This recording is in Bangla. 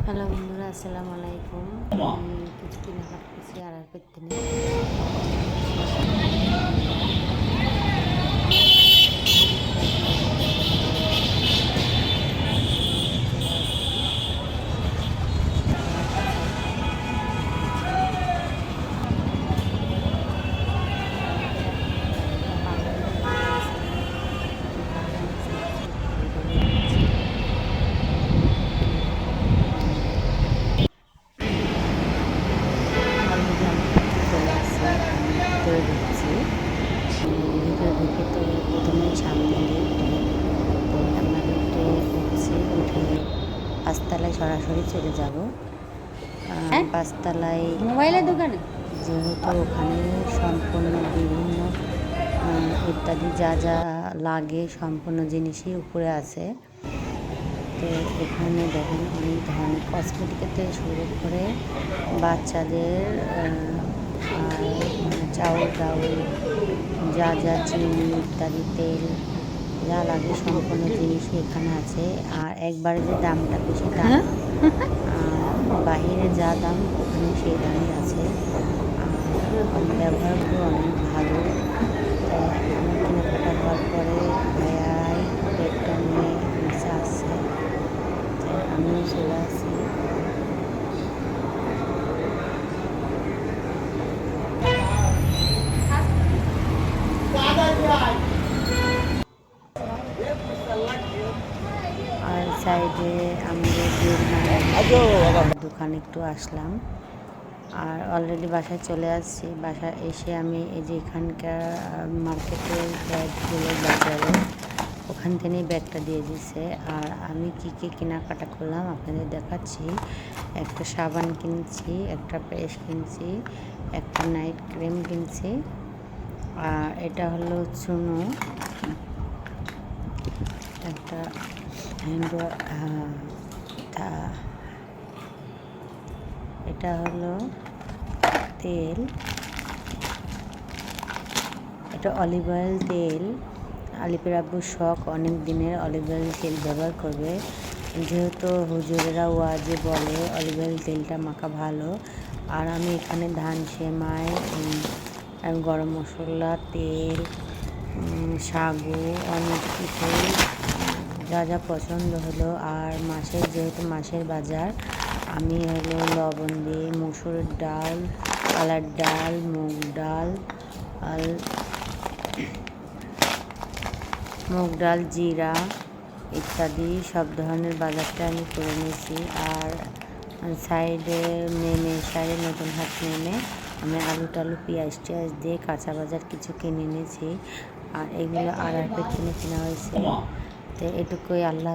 হ্যালো বন্ধুরা, আসসালামু আলাইকুম। আমি কিছু কেনাকাটা করছি আর করতে নেই। অলরেডি আমি চলে আসছি, আমি ভিতরে ঢুকছি। ভিতরে ঢুকে তো প্রথমে সামনে গেট, তো আমরা গেটে উঠছি, উঠে পাঁচতলায় সরাসরি চলে যাব। পাঁচতলায় মোবাইলের দোকানে যেহেতু ওখানে সম্পূর্ণ বিভিন্ন ইত্যাদি যা যা লাগে সম্পূর্ণ জিনিসই উপরে আছে। তো এখানে দেখেন অনেক ধরনের কসমেটিকের থেকে শুরু করে বাচ্চাদের চাউল টাউল যা যা চিনি ইত্যাদি তেল যা লাগে সম্পূর্ণ জিনিসই এখানে আছে। আর একবারে যে দামটা বেশি তা না, বাহিরে যা দাম ওখানে সেই দামই আছে। আর ব্যবহারগুলো অনেক ভালো। তাই আমার কেনাকাটা হওয়ার পরে ভাইয়াই ব্যাগটা নিয়ে নিচে আসছে, তাই আমিও চলে আসি। আর সাইডে আমাদের দোকানে একটু আসলাম। আর অলরেডি বাসায় চলে আসছি। বাসায় এসে আমি এই যে এখানকার মার্কেটের ব্যাগগুলো বাজারে ওখান থেকেই ব্যাগটা দিয়ে দিছে। আর আমি কী কী কেনাকাটা করলাম আপনাদের দেখাচ্ছি। একটা সাবান কিনছি, একটা পেস্ট কিনছি, একটা নাইট ক্রিম কিনছি। আর এটা হলো চুনো, একটা হ্যান্ড এটা হলো তেল, এটা অলিভ অয়েল তেল। আলিপের আব্বুর শখ অনেক দিনের অলিভ অয়েল তেল ব্যবহার করবে, যেহেতু হুজুরেরা ওয়াজে বলে অলিভ অয়েল তেলটা মাখা ভালো। আর আমি এখানে ধান সেমাই, গরম মশলা, তেল, সাগু অনেক কিছু যা যা পছন্দ হলো। আর মাসের যেহেতু মাসের বাজার, আমি হলো লবণ দিয়ে মসুরের ডাল, কালার ডাল, মুগ ডাল, জিরা ইত্যাদি সব ধরনের বাজারটা আমি করে নিয়েছি। আর সাইডে নতুন হাট নেমে আমি আলু টালু পেঁয়াজ টিয়াজ দিয়ে কাঁচা বাজার কিছু কিনে নিয়েছি। আর এগুলো আর কিনে কেনা হয়েছে। তো এটুকুই। আল্লাহ।